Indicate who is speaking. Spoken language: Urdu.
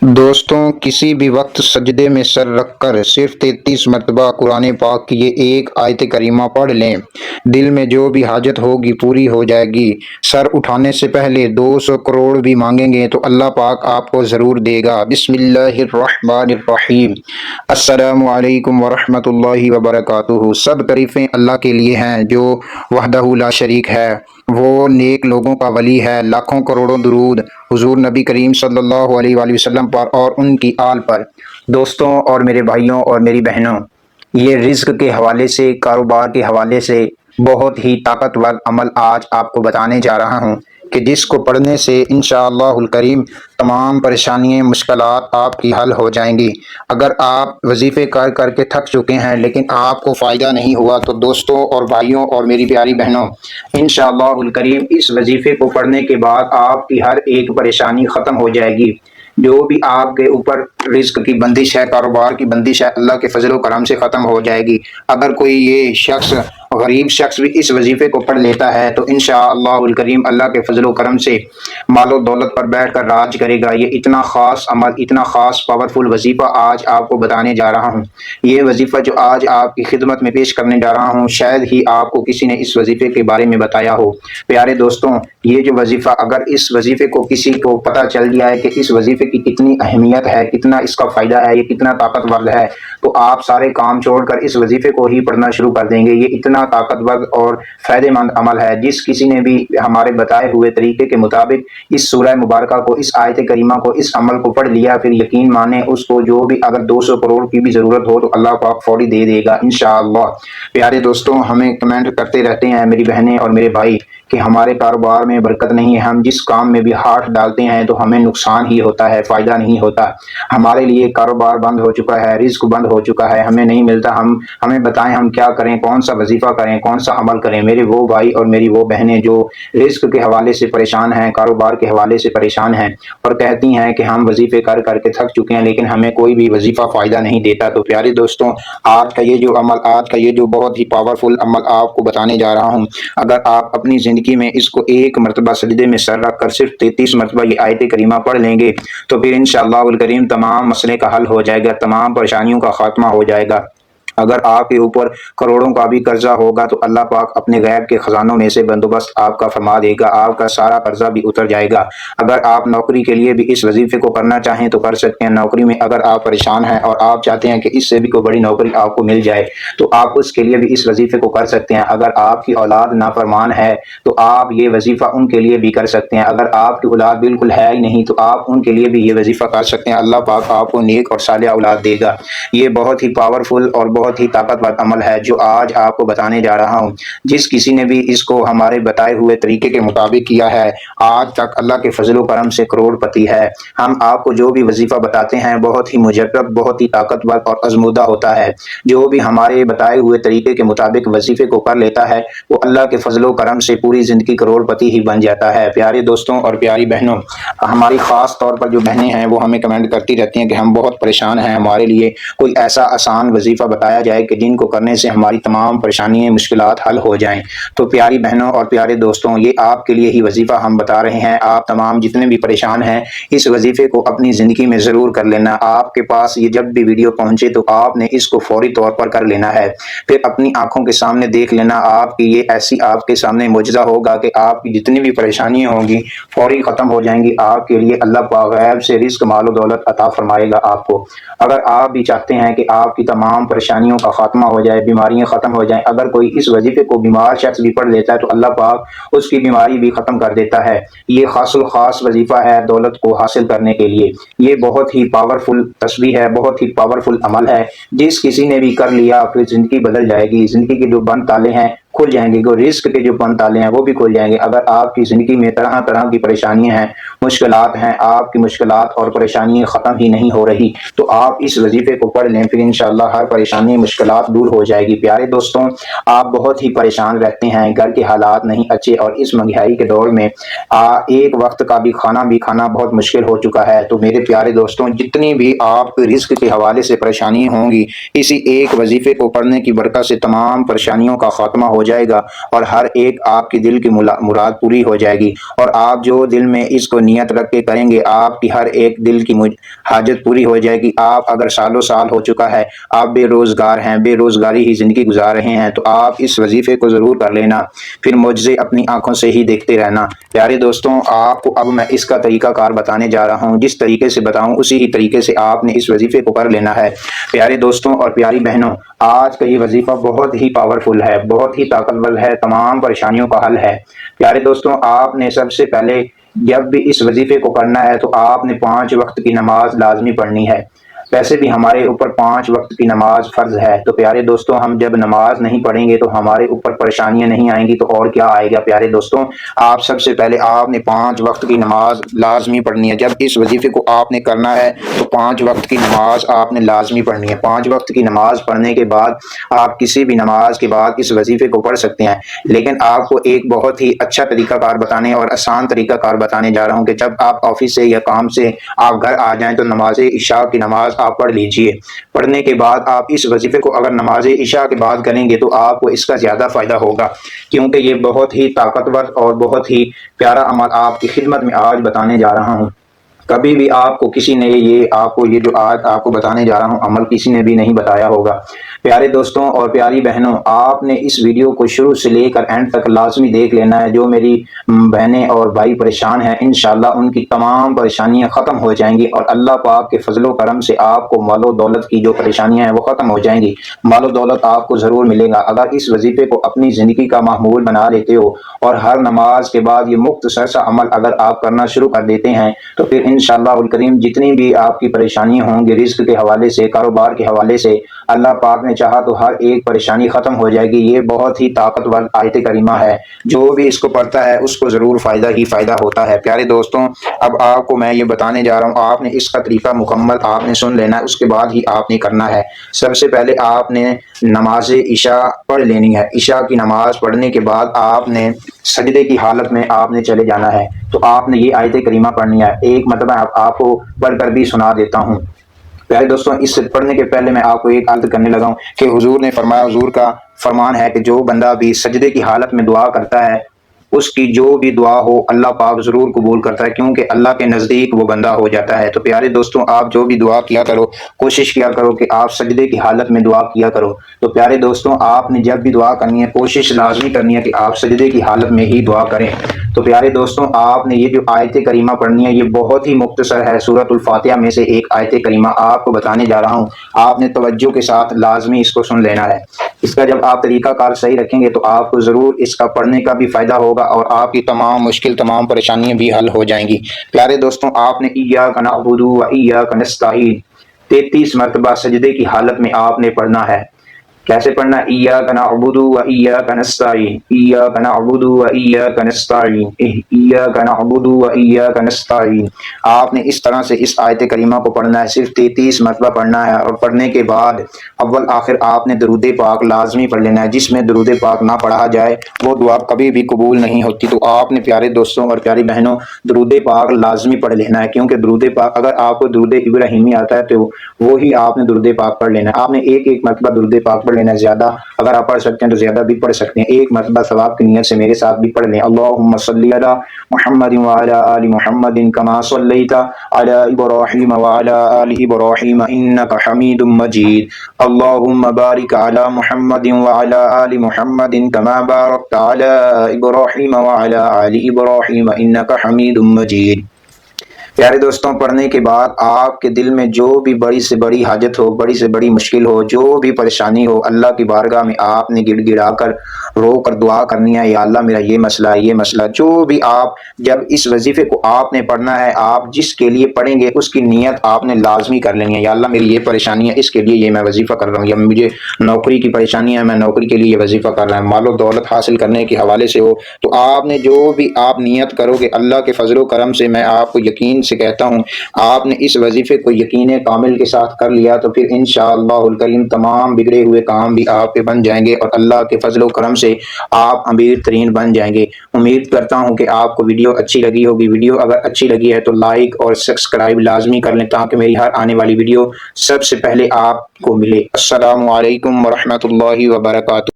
Speaker 1: دوستوں، کسی بھی وقت سجدے میں سر رکھ کر صرف 33 مرتبہ قرآن پاک کی یہ ایک آیت کریمہ پڑھ لیں۔ دل میں جو بھی حاجت ہوگی پوری ہو جائے گی۔ سر اٹھانے سے پہلے 200 کروڑ بھی مانگیں گے تو اللہ پاک آپ کو ضرور دے گا۔ بسم اللہ الرحمن الرحیم۔ السلام علیکم ورحمۃ اللہ وبرکاتہ۔ سب تعریفیں اللہ کے لیے ہیں جو وحدہ لا شریک ہے، وہ نیک لوگوں کا ولی ہے۔ لاکھوں کروڑوں درود حضور نبی کریم صلی اللہ علیہ وآلہ وسلم پر اور ان کی آل پر۔ دوستوں اور میرے بھائیوں اور میری بہنوں، یہ رزق کے حوالے سے، کاروبار کے حوالے سے بہت ہی طاقتور عمل آج آپ کو بتانے جا رہا ہوں کہ جس کو پڑھنے سے انشاءاللہ الکریم تمام پریشانیاں، مشکلات آپ کی حل ہو جائیں گی۔ اگر آپ وظیفے کر کر کے تھک چکے ہیں لیکن آپ کو فائدہ نہیں ہوا تو دوستوں اور بھائیوں اور میری پیاری بہنوں، انشاءاللہ الکریم اس وظیفے کو پڑھنے کے بعد آپ کی ہر ایک پریشانی ختم ہو جائے گی۔ جو بھی آپ کے اوپر رزق کی بندش ہے، کاروبار کی بندش ہے، اللہ کے فضل و کرم سے ختم ہو جائے گی۔ اگر کوئی یہ شخص، غریب شخص بھی اس وظیفے کو پڑھ لیتا ہے تو انشاءاللہ الکریم اللہ کے فضل و کرم سے مال و دولت پر بیٹھ کر راج کرے گا۔ یہ اتنا خاص عمل، اتنا خاص پاورفل وظیفہ آج آپ کو بتانے جا رہا ہوں۔ یہ وظیفہ جو آج آپ کی خدمت میں پیش کرنے جا رہا ہوں، شاید ہی آپ کو کسی نے اس وظیفے کے بارے میں بتایا ہو۔ پیارے دوستوں، یہ جو وظیفہ، اگر اس وظیفے کو کسی کو پتہ چل گیا ہے کہ اس وظیفے کی کتنی اہمیت ہے، کتنا اس کا فائدہ ہے، یہ کتنا طاقتور ہے، تو آپ سارے کام چھوڑ کر اس وظیفے کو ہی پڑھنا شروع کر دیں گے۔ یہ اتنا طاقتور اور فائدہ مند عمل ہے۔ جس کسی نے بھی ہمارے بتائے ہوئے طریقے کے مطابق اس سورہ مبارکہ کو، اس آیت کریمہ کو، اس عمل کو پڑھ لیا، پھر یقین مانیں اس کو جو بھی اگر 200 کروڑ کی بھی ضرورت ہو تو اللہ پاک فوری دے دے گا انشاءاللہ۔ پیارے دوستوں، ہمیں کمنٹ کرتے رہتے ہیں میری بہنیں اور میرے بھائی کہ ہمارے کاروبار میں برکت نہیں ہے، ہم جس کام میں بھی ہاتھ ڈالتے ہیں تو ہمیں نقصان ہی ہوتا ہے، فائدہ نہیں ہوتا۔ ہمارے لیے کاروبار بند ہو چکا ہے، رزق بند ہو چکا ہے، ہمیں نہیں ملتا۔ ہمیں بتائیں ہم کیا کریں، کون سا وظیفہ کریں، کون سا عمل کریں۔ میرے وہ بھائی اور میری وہ بہنیں جو رزق کے حوالے سے پریشان ہیں، کاروبار کے حوالے سے پریشان ہیں اور کہتی ہیں کہ ہم وظیفے کر کر کے تھک چکے ہیں لیکن ہمیں کوئی بھی وظیفہ فائدہ نہیں دیتا، تو پیارے دوستوں، آج کا یہ جو عمل، آج کا یہ جو بہت ہی پاورفل عمل آپ کو بتانے جا رہا ہوں، اگر آپ اپنی زندگی میں اس کو ایک مرتبہ سجدے میں سر رکھ کر صرف 33 مرتبہ یہ آیت کریمہ پڑھ لیں گے تو پھر انشاءاللہ الکریم تمام مسئلے کا حل ہو جائے گا، تمام پریشانیوں کا خاتمہ ہو جائے گا۔ اگر آپ کے اوپر کروڑوں کا بھی قرضہ ہوگا تو اللہ پاک اپنے غیب کے خزانوں میں سے بندوبست آپ کا فرما دے گا، آپ کا سارا قرضہ بھی اتر جائے گا۔ اگر آپ نوکری کے لیے بھی اس وظیفے کو کرنا چاہیں تو کر سکتے ہیں۔ نوکری میں اگر آپ پریشان ہیں اور آپ چاہتے ہیں کہ اس سے بھی کوئی بڑی نوکری آپ کو مل جائے تو آپ اس کے لیے بھی اس وظیفے کو کر سکتے ہیں۔ اگر آپ کی اولاد نافرمان ہے تو آپ یہ وظیفہ ان کے لیے بھی کر سکتے ہیں۔ اگر آپ کی اولاد بالکل ہے ہی نہیں تو آپ ان کے لیے بھی یہ وظیفہ کر سکتے ہیں، اللہ پاک آپ کو نیک اور صالح اولاد دے گا۔ یہ بہت ہی پاورفل اور بہت ہی طاقتور عمل ہے جو آج آپ کو بتانے جا رہا ہوں۔ جس کسی نے بھی اس کو ہمارے بتائے ہوئے طریقے کے مطابق کیا ہے، آج تک اللہ کے فضل و کرم سے کروڑ پتی ہے۔ ہم آپ کو جو بھی وظیفہ بتاتے ہیں بہت ہی مجرب، بہت ہی طاقتور اور آزمودہ ہوتا ہے۔ جو بھی ہمارے بتائے ہوئے طریقے کے مطابق وظیفے کو کر لیتا ہے وہ اللہ کے فضل و کرم سے پوری زندگی کروڑ پتی ہی بن جاتا ہے۔ پیارے دوستوں اور پیاری بہنوں، ہماری خاص طور پر جو بہنیں ہیں وہ ہمیں کمنٹ کرتی رہتی ہیں کہ ہم بہت پریشان ہیں، ہمارے لیے کوئی ایسا آسان وظیفہ بتایا جائے کہ جن کو کرنے سے ہماری تمام پریشانیاں، مشکلات حل ہو جائیں۔ تو پیاری بہنوں اور پیارے دوستوں، یہ آپ کے لیے ہی وظیفہ ہم بتا رہے ہیں۔ آپ تمام جتنے بھی پریشان ہیں اس وظیفے کو اپنی زندگی میں ضرور کر لینا۔ آپ کے پاس یہ جب بھی ویڈیو پہنچے تو آپ نے اس کو فوری طور پر کر لینا ہے، پھر اپنی آنکھوں کے سامنے دیکھ لینا۔ آپ کی یہ ایسی آپ کے سامنے معجزہ ہوگا کہ آپ کی جتنی بھی پریشانیاں ہوں گی فوری ختم ہو جائیں گی۔ آپ کے لیے اللہ پاک غیب سے رزق، مال و دولت عطا فرمائے گا آپ کو۔ اگر آپ بھی چاہتے ہیں کہ آپ کی تمام پریشانیوں کا خاتمہ ہو جائے، بیماریاں ختم ہو جائیں، اگر کوئی اس وظیفے کو بیمار شخص بھی پڑھ لیتا ہے تو اللہ پاک اس کی بیماری بھی ختم کر دیتا ہے۔ یہ خاص الخاص وظیفہ ہے دولت کو حاصل کرنے کے لیے۔ یہ بہت ہی پاورفل تسبیح ہے، بہت ہی پاورفل عمل ہے۔ جس کسی نے بھی کر لیا پھر زندگی بدل جائے گی۔ زندگی کے جو بند تالے ہیں کھل جائیں گے، رزق کے جو بند تالے ہیں وہ بھی کھل جائیں گے۔ اگر آپ کی زندگی میں طرح طرح کی پریشانیاں ہیں، مشکلات ہیں، آپ کی مشکلات اور پریشانیاں ختم ہی نہیں ہو رہی تو آپ اس وظیفے کو پڑھ لیں، پھر انشاءاللہ ہر پریشانی، مشکلات دور ہو جائے گی۔ پیارے دوستوں، آپ بہت ہی پریشان رہتے ہیں، گھر کے حالات نہیں اچھے اور اس مہنگائی کے دور میں ایک وقت کا بھی کھانا بہت مشکل ہو چکا ہے۔ تو میرے پیارے دوستوں، جتنی بھی آپ رزق کے حوالے سے پریشانی ہوں گی، اسی ایک وظیفے کو پڑھنے کی برکت سے تمام پریشانیوں کا خاتمہ ہو جائے گا اور ہر ایک آپ کی دل کی مراد پوری ہو جائے گی، اور آپ جو دل میں اس کو نیت رکھ کے کریں گے آپ کی ہر ایک دل کی حاجت پوری ہو جائے گی۔ آپ اگر سالوں سال ہو چکا ہے آپ بے روزگار ہیں، بے روزگاری ہی زندگی گزار رہے ہیں، تو آپ اس وظیفے کو ضرور کر لینا، پھر معجزے اپنی آنکھوں سے ہی دیکھتے رہنا۔ پیارے دوستوں، آپ کو اب میں اس کا طریقہ کار بتانے جا رہا ہوں، جس طریقے سے بتاؤں اسی ہی طریقے سے آپ نے اس وظیفے کو کر لینا ہے۔ پیارے دوستوں اور پیاری بہنوں، آج کا یہ وظیفہ بہت ہی پاورفل ہے، بہت ہی طاقتور ہے، تمام پریشانیوں کا حل ہے۔ پیارے دوستوں، آپ نے سب سے پہلے جب بھی اس وظیفے کو کرنا ہے تو آپ نے 5 وقت کی نماز لازمی پڑھنی ہے۔ ویسے بھی ہمارے اوپر 5 وقت کی نماز فرض ہے، تو پیارے دوستوں ہم جب نماز نہیں پڑھیں گے تو ہمارے اوپر پریشانیاں نہیں آئیں گی تو اور کیا آئے گا۔ پیارے دوستوں، آپ سب سے پہلے آپ نے 5 وقت کی نماز لازمی پڑھنی ہے۔ جب اس وظیفے کو آپ نے کرنا ہے تو 5 وقت کی نماز آپ نے لازمی پڑھنی ہے۔ 5 وقت کی نماز پڑھنے کے بعد آپ کسی بھی نماز کے بعد اس وظیفے کو پڑھ سکتے ہیں، لیکن آپ کو ایک بہت ہی اچھا طریقہ کار بتانے اور آسان طریقہ کار بتانے جا رہا ہوں کہ جب آپ آفس سے یا کام سے آپ گھر آ جائیں تو نماز عشاء کی نماز آپ پڑھ لیجئے۔ پڑھنے کے بعد آپ اس وظیفے کو اگر نماز عشاء کے بعد کریں گے تو آپ کو اس کا زیادہ فائدہ ہوگا، کیونکہ یہ بہت ہی طاقتور اور بہت ہی پیارا عمل آپ کی خدمت میں آج بتانے جا رہا ہوں۔ کبھی بھی آپ کو کسی نے یہ جو آج آپ کو بتانے جا رہا ہوں عمل کسی نے بھی نہیں بتایا ہوگا۔ پیارے دوستوں اور پیاری بہنوں، آپ نے اس ویڈیو کو شروع سے لے کر اینڈ تک لازمی دیکھ لینا ہے۔ جو میری بہنیں اور بھائی پریشان ہیں انشاءاللہ ان کی تمام پریشانیاں ختم ہو جائیں گی، اور اللہ پاک کے فضل و کرم سے آپ کو مال و دولت کی جو پریشانیاں ہیں وہ ختم ہو جائیں گی۔ مال و دولت آپ کو ضرور ملے گا اگر اس وظیفے کو اپنی زندگی کا معمول بنا لیتے ہو، اور ہر نماز کے بعد یہ مختصر سا عمل اگر آپ کرنا شروع کر دیتے ہیں تو پھر انشاءاللہ الکریم جتنی بھی آپ کی پریشانیاں ہوں گی رزق کے حوالے سے، کاروبار کے حوالے سے، اللہ پاک نے چاہا تو ہر ایک پریشانی ختم ہو جائے گی۔ یہ بہت ہی طاقتور آیت کریمہ ہے، جو بھی اس کو پڑھتا ہے اس کو ضرور فائدہ ہی فائدہ ہوتا ہے۔ پیارے دوستوں، اب آپ کو میں یہ بتانے جا رہا ہوں، آپ نے اس کا طریقہ مکمل آپ نے سن لینا ہے، اس کے بعد ہی آپ نے کرنا ہے۔ سب سے پہلے آپ نے نماز عشاء پڑھ لینی ہے۔ عشاء کی نماز پڑھنے کے بعد آپ نے سجدے کی حالت میں آپ نے چلے جانا ہے، تو آپ نے یہ آیت کریمہ پڑھنی ہے۔ ایک مرتبہ آپ کو پڑھ کر بھی سنا دیتا ہوں۔ پیارے دوستوں، اس سے پڑھنے کے پہلے میں آپ کو ایک عرض کرنے لگا ہوں کہ حضور نے فرمایا، حضور کا فرمان ہے کہ جو بندہ بھی سجدے کی حالت میں دعا کرتا ہے اس کی جو بھی دعا ہو اللہ پاک ضرور قبول کرتا ہے، کیونکہ اللہ کے نزدیک وہ بندہ ہو جاتا ہے۔ تو پیارے دوستوں، آپ جو بھی دعا کیا کرو کوشش کیا کرو کہ آپ سجدے کی حالت میں دعا کیا کرو۔ تو پیارے دوستوں، آپ نے جب بھی دعا کرنی ہے کوشش لازمی کرنی ہے کہ آپ سجدے کی حالت میں ہی دعا کریں۔ تو پیارے دوستوں، آپ نے یہ جو آیت کریمہ پڑھنی ہے یہ بہت ہی مختصر ہے، سورۃ الفاتحہ میں سے ایک آیت کریمہ آپ کو بتانے جا رہا ہوں۔ آپ نے توجہ کے ساتھ لازمی اس کو سن لینا ہے۔ اس کا جب آپ طریقہ کار صحیح رکھیں گے تو آپ کو ضرور اس کا پڑھنے کا بھی فائدہ ہوگا اور آپ کی تمام مشکل تمام پریشانیاں بھی حل ہو جائیں گی۔ پیارے دوستوں، آپ نے ایاک نعبد و ایاک نستعین 33 مرتبہ سجدے کی حالت میں آپ نے پڑھنا ہے۔ کیسے پڑھنا ہے؟ ایاک نعبد و ایاک نستعین، ایاک نعبد و ایاک نستعین، ایاک نعبد و ایاک نستعین۔ آپ نے اس طرح سے اس آیت کریمہ کو پڑھنا ہے، صرف 33 مرتبہ پڑھنا ہے، اور پڑھنے کے بعد اول آخر آپ نے درود پاک لازمی پڑھ لینا ہے۔ جس میں درود پاک نہ پڑھا جائے وہ دعا کبھی بھی قبول نہیں ہوتی۔ تو آپ نے پیارے دوستوں اور پیاری بہنوں درود پاک لازمی پڑھ لینا ہے، کیونکہ درود پاک اگر آپ کو درود ابراہیمی آتا ہے تو وہی آپ نے درود پاک پڑھ لینا ہے۔ آپ نے ایک مرتبہ درود پاک پڑھ لینا ہے، زیادہ اگر آپ پڑھ سکتے ہیں تو زیادہ بھی پڑھ سکتے ہیں۔ ایک مرتبہ ثواب کی نیت سے میرے ساتھ بھی پڑھ لیں۔ اللہم صلی علی محمد وعلی آل محمد کما صلیت علی ابراہیم وعلی آل ابراہیم انک حمید مجید۔ اللہم بارک علی محمد وعلی آل محمد کما بارکت علی ابراہیم وعلی آل ابراہیم انک حمید مجید۔ پیارے دوستوں، پڑھنے کے بعد آپ کے دل میں جو بھی بڑی سے بڑی حاجت ہو، بڑی سے بڑی مشکل ہو، جو بھی پریشانی ہو، اللہ کی بارگاہ میں آپ نے گڑ گڑا کر رو کر دعا کرنی ہے، یا اللہ میرا یہ مسئلہ ہے، یہ مسئلہ، جو بھی آپ جب اس وظیفے کو آپ نے پڑھنا ہے، آپ جس کے لیے پڑھیں گے اس کی نیت آپ نے لازمی کر لینی ہے، یا اللہ میری یہ پریشانی ہے اس کے لیے یہ میں وظیفہ کر رہا ہوں، یا مجھے نوکری کی پریشانی ہے میں نوکری کے لیے یہ وظیفہ کر رہا ہوں، مال و دولت حاصل کرنے کے حوالے سے ہو، تو آپ نے جو بھی آپ نیت کرو گے اللہ کے فضل و کرم سے، میں آپ کو یقین سے کہتا ہوں آپ نے اس وظیفے کو یقین کامل کے ساتھ کر لیا تو پھر انشاءاللہ الکریم تمام بگڑے ہوئے کام بھی آپ کے بن جائیں گے، اور اللہ کے فضل و کرم سے آپ امیر ترین بن جائیں گے۔ امید کرتا ہوں کہ آپ کو ویڈیو اچھی لگی ہوگی۔ ویڈیو اگر اچھی لگی ہے تو لائک اور سبسکرائب لازمی کر لیں تاکہ میری ہر آنے والی ویڈیو سب سے پہلے آپ کو ملے۔ السلام علیکم ورحمۃ اللہ وبرکاتہ۔